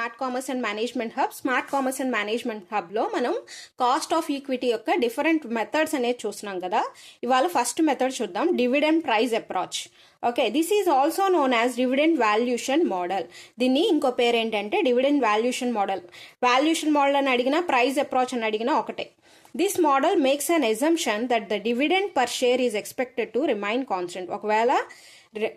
Smart commerce and management hub. Smart commerce and management హబ్లో మనం cost of equity యొక్క different methods అనేది చూస్తున్నాం కదా. ఇవాళ ఫస్ట్ మెథడ్ చూద్దాం, dividend price approach. Okay, this is also known as dividend valuation model. దీన్ని ఇంకో పేరు ఏంటంటే dividend valuation model. Valuation model అని అడిగినా, ప్రైస్ అప్రోచ్ అని అడిగినా ఒకటే. This model makes an assumption that the dividend per share is expected to remain constant. ఒకవేళ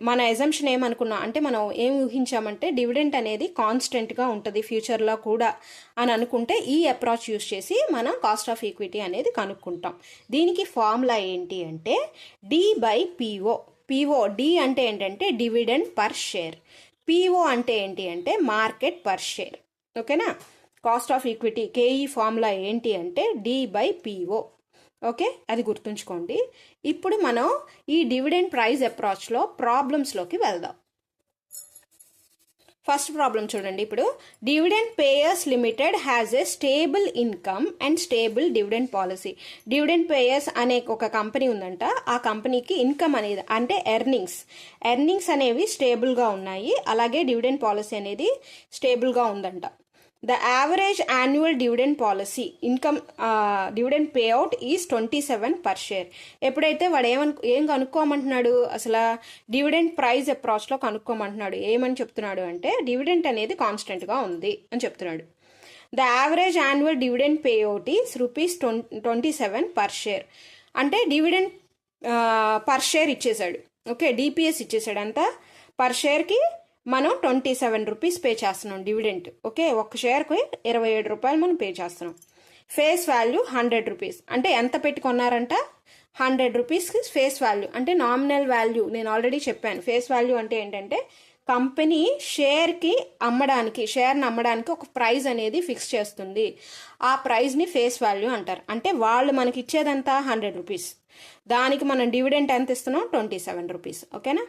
మన ఎజంప్షన్ ఏమనుకున్నాం అంటే, మనం ఏం ఊహించామంటే డివిడెంట్ అనేది కాన్స్టెంట్గా ఉంటుంది ఫ్యూచర్లో కూడా అని అనుకుంటే, ఈ అప్రోచ్ యూస్ చేసి మనం కాస్ట్ ఆఫ్ ఈక్విటీ అనేది కనుక్కుంటాం. దీనికి ఫార్ములా ఏంటి అంటే D/PO. పిఓ, డి అంటే ఏంటంటే డివిడెండ్ పర్ షేర్, పిఓ అంటే ఏంటి అంటే మార్కెట్ పర్ షేర్. ఓకేనా, cost of equity KE formula ఏంటి అంటే D/PO. ఓకే, అది గుర్తుంచుకోండి. ఇప్పుడు మనం ఈ డివిడెండ్ ప్రైస్ అప్రోచ్లో ప్రాబ్లమ్స్లోకి వెళ్దాం. ఫస్ట్ ప్రాబ్లం చూడండి. ఇప్పుడు dividend payers limited has a stable income and stable dividend policy. Dividend payers అనే ఒక కంపెనీ ఉందంట. ఆ కంపెనీకి ఇన్కమ్ అనేది అంటే ఎర్నింగ్స్ అనేవి స్టేబుల్గా ఉన్నాయి, అలాగే డివిడెండ్ పాలసీ అనేది స్టేబుల్గా ఉందంట. The average annual dividend policy income dividend payout is 27 per share. ఎప్పుడైతే వాడు ఏం కనుక్కోమంటున్నాడు, అసలు డివిడెండ్ ప్రైస్ అప్రోచ్లో కనుక్కోమంటున్నాడు. ఏమని చెప్తున్నాడు అంటే డివిడెంట్ అనేది కాన్స్టెంట్గా ఉంది అని చెప్తున్నాడు. The average annual dividend payout is ₹27 per share. అంటే డివిడెండ్ పర్ షేర్ ఇచ్చేసాడు. ఓకే, డిపిఎస్ ఇచ్చేసాడు. అంతా పర్ షేర్కి మనం ₹27 పే చేస్తున్నాం డివిడెంట్. ఓకే, ఒక షేర్కి ₹27 మనం పే చేస్తున్నాం. Face value ₹100. అంటే ఎంత పెట్టుకున్నారంట, ₹100కి ఫేస్ వాల్యూ. అంటే నామినల్ వాల్యూ నేను ఆల్రెడీ చెప్పాను. ఫేస్ వాల్యూ అంటే ఏంటంటే కంపెనీ షేర్ని అమ్మడానికి ఒక ప్రైస్ అనేది ఫిక్స్ చేస్తుంది. ఆ ప్రైస్ని ఫేస్ వాల్యూ అంటారు. అంటే వాళ్ళు మనకి ఇచ్చేదంతా ₹100, దానికి మనం డివిడెంట్ ఎంత ఇస్తున్నాం, ₹27. ఓకేనా,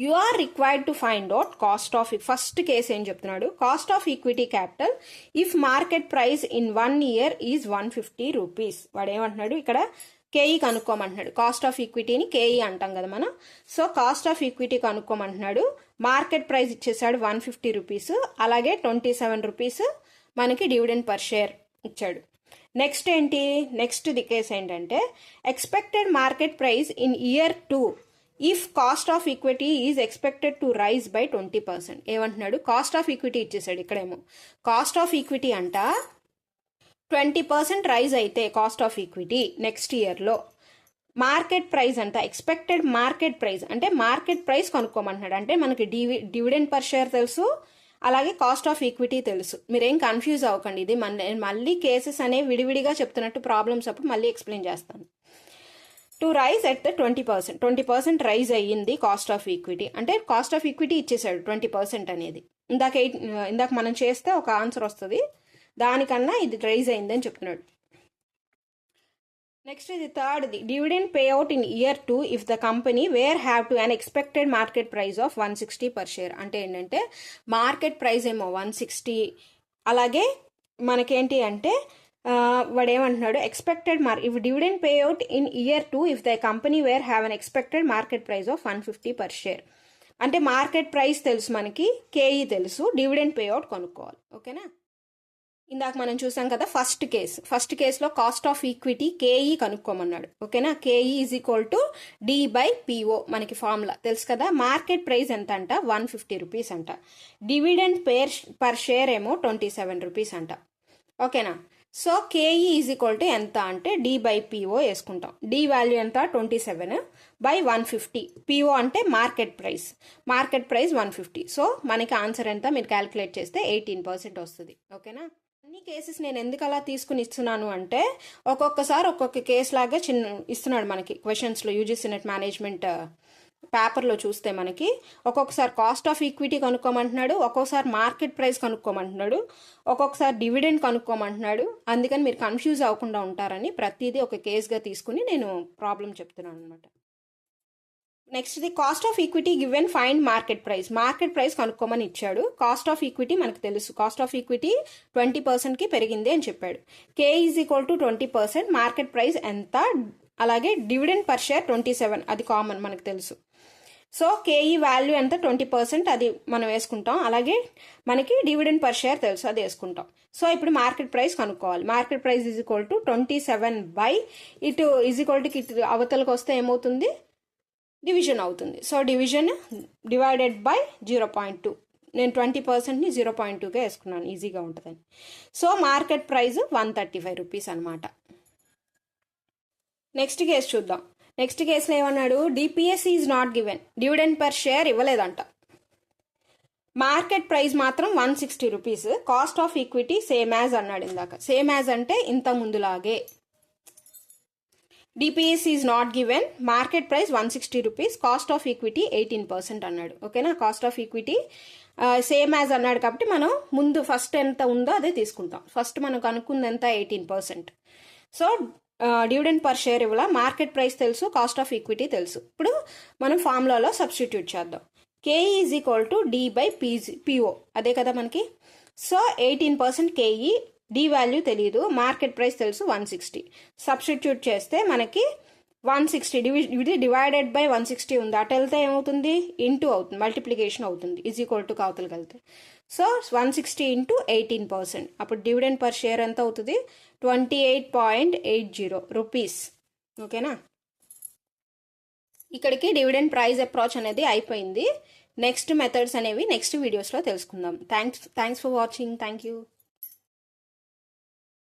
you are required to find out cost of, first case ఏం చెప్తున్నాడు, cost of equity capital if market price in 1 year is ₹150. వాడు ఏమంటున్నాడు ఇక్కడ, కేఈ కనుక్కోమంటున్నాడు. కాస్ట్ ఆఫ్ ఈక్విటీని కేఈ అంటాం కదా మనం. సో కాస్ట్ ఆఫ్ ఈక్విటీ కనుక్కోమంటున్నాడు. మార్కెట్ ప్రైస్ ఇచ్చేసాడు ₹150, అలాగే ₹27 మనకి డివిడెండ్ పర్ షేర్ ఇచ్చాడు. నెక్స్ట్ ఏంటి, నెక్స్ట్ ది కేసు ఏంటంటే expected market price in year 2 if cost of equity is expected to rise by 20%. ఏమంటున్నాడు, కాస్ట్ ఆఫ్ ఈక్విటీ ఇచ్చేసాడు. ఇక్కడేమో కాస్ట్ ఆఫ్ ఈక్విటీ అంట 20% రైజ్ అయితే కాస్ట్ ఆఫ్ ఈక్విటీ నెక్స్ట్ ఇయర్లో, market price అంట expected market price అంటే market price కనుక్కోమంటున్నాడు. అంటే మనకి డివిడెండ్ పర్ షేర్ తెలుసు, అలాగే కాస్ట్ ఆఫ్ ఈక్విటీ తెలుసు. మీరేం కన్ఫ్యూజ్ అవ్వకండి. ఇది మళ్ళీ కేసెస్ అనేవి విడివిడిగా చెప్తున్నట్టు ప్రాబ్లమ్స్ అప్పుడు మళ్ళీ ఎక్స్ప్లెయిన్ చేస్తాను. To rise at the 20% rise అయ్యింది కాస్ట్ ఆఫ్ ఈక్విటీ. అంటే కాస్ట్ ఆఫ్ ఈక్విటీ ఇచ్చేసాడు 20% అనేది. ఇందాక మనం చేస్తే ఒక ఆన్సర్ వస్తుంది, దానికన్నా ఇది రైజ్ అయిందని చెప్తున్నాడు. నెక్స్ట్ ఇది థర్డ్ది, dividend payout in year 2 if the company were have to an expected market price of 160 per share. అంటే ఏంటంటే మార్కెట్ ప్రైస్ ఏమో 160, అలాగే మనకేంటి అంటే వాడు ఏమంటున్నాడు, expected if dividend payout in year 2 if the company were have an expected market price of 150 per share. అంటే market price తెలుసు మనకి, కేఈ తెలుసు, డివిడెండ్ పేఅవుట్ కొనుక్కోవాలి. ఓకేనా, ఇందాక మనం చూసాం కదా ఫస్ట్ కేసులో కాస్ట్ ఆఫ్ ఈక్విటీ కేఈ కనుక్కోమన్నాడు. ఓకేనా, K E is equal to D/PO. మనకి ఫార్ములా తెలుసు కదా. మార్కెట్ ప్రైస్ ఎంత అంట, ₹150 అంట. డివిడెండ్ పర్ షేర్ ఏమో ₹27 అంట. ఓకేనా, so KE is equal to ఎంత అంటే D/PO వేసుకుంటాం. డి వాల్యూ ఎంత, 27/150. పిఓ అంటే మార్కెట్ ప్రైస్ 150. సో మనకి ఆన్సర్ ఎంత మీరు క్యాలిక్యులేట్ చేస్తే 18% వస్తుంది. ఓకేనా, అన్ని కేసెస్ నేను ఎందుకు అలా తీసుకుని ఇస్తున్నాను అంటే ఒక్కొక్కసారి ఒక్కొక్క కేసు లాగా ఇస్తున్నాడు మనకి క్వశ్చన్స్లో. యూజీసీ నెట్ మేనేజ్మెంట్ పేపర్లో చూస్తే మనకి ఒక్కొక్కసారి కాస్ట్ ఆఫ్ ఈక్విటీ కనుక్కోమంటున్నాడు, ఒక్కొక్కసారి మార్కెట్ ప్రైస్ కనుక్కోమంటున్నాడు, ఒక్కొక్కసారి డివిడెండ్ కనుక్కోమంటున్నాడు. అందుకని మీరు కన్ఫ్యూజ్ అవ్వకుండా ఉంటారని ప్రతిదీ ఒక కేసుగా తీసుకుని నేను ప్రాబ్లం చెప్తున్నాను అనమాట. Next the cost of equity given find market price కనుక్కోమని ఇచ్చాడు. కాస్ట్ ఆఫ్ ఈక్విటీ మనకు తెలుసు, కాస్ట్ ఆఫ్ ఈక్విటీ 20%కి పెరిగింది అని చెప్పాడు. K is equal to 20%, market price ఎంత, అలాగే డివిడెండ్ పర్ షేర్ 27, అది కామన్ మనకు తెలుసు. సో కేఈ వాల్యూ ఎంత 20% అది మనం వేసుకుంటాం. అలాగే మనకి డివిడెండ్ పర్ షేర్ తెలుసు, అది వేసుకుంటాం. సో ఇప్పుడు మార్కెట్ ప్రైస్ కనుక్కోవాలి. Market price is equal to 27 by ఇటు ఈజ్ ఈక్వల్ టు ఇటు అవతలకు వస్తే ఏమవుతుంది, డివిజన్ అవుతుంది. So division divided by 0.2. నేను 20%ని 0.2గా వేసుకున్నాను, ఈజీగా ఉంటుందని. సో మార్కెట్ ప్రైస్ 135 రూపీస్ అనమాట. నెక్స్ట్ కేసు చూద్దాం. నెక్స్ట్ కేసులో ఏమన్నాడు, DPS is not given, dividend per share ఇవ్వలేదంట. మార్కెట్ ప్రైస్ మాత్రం 160 rupees, cost of equity same as అన్నాడు ఇందాక. సేమ్ యాజ్ అంటే ఇంత ముందులాగే. DPS is not given, market price 160 rupees, cost of equity 18% అన్నాడు. ఓకేనా, cost of equity same as అన్నాడు కాబట్టి మనం ముందు ఫస్ట్ ఎంత ఉందో అదే తీసుకుంటాం. ఫస్ట్ మనం కనుక్కుంది ఎంత, 18%. సో డివిడెండ్ పర్ షేర్ ఇవ్వాల, మార్కెట్ ప్రైస్ తెలుసు, కాస్ట్ ఆఫ్ ఈక్విటీ తెలుసు. ఇప్పుడు మనం ఫార్ములాలో సబ్స్టిట్యూట్ చేద్దాం. KE is equal to D by PO, అదే కదా మనకి. సో 18% కేఈ, డి వాల్యూ తెలియదు, మార్కెట్ ప్రైస్ తెలుసు 160. సబ్స్టిట్యూట్ చేస్తే మనకి 160 డివైడెడ్ బై 160 ఉంది, అటు వెళ్తే ఏమవుతుంది, ఇంటూ అవుతుంది, మల్టిప్లికేషన్ అవుతుంది, ఈజ్ ఈక్వల్ టు కావతలకి వెళ్తే. సో 160 ఇంటూ 18%, అప్పుడు డివిడెండ్ పర్ షేర్ ఎంత అవుతుంది, 28.80 రూపీస్. ఓకేనా, ఇక్కడికి డివిడెండ్ ప్రైస్ అప్రోచ్ అనేది అయిపోయింది. నెక్స్ట్ మెథడ్స్ అనేవి నెక్స్ట్ వీడియోస్లో తెలుసుకుందాం. Thanks for watching. Thank you.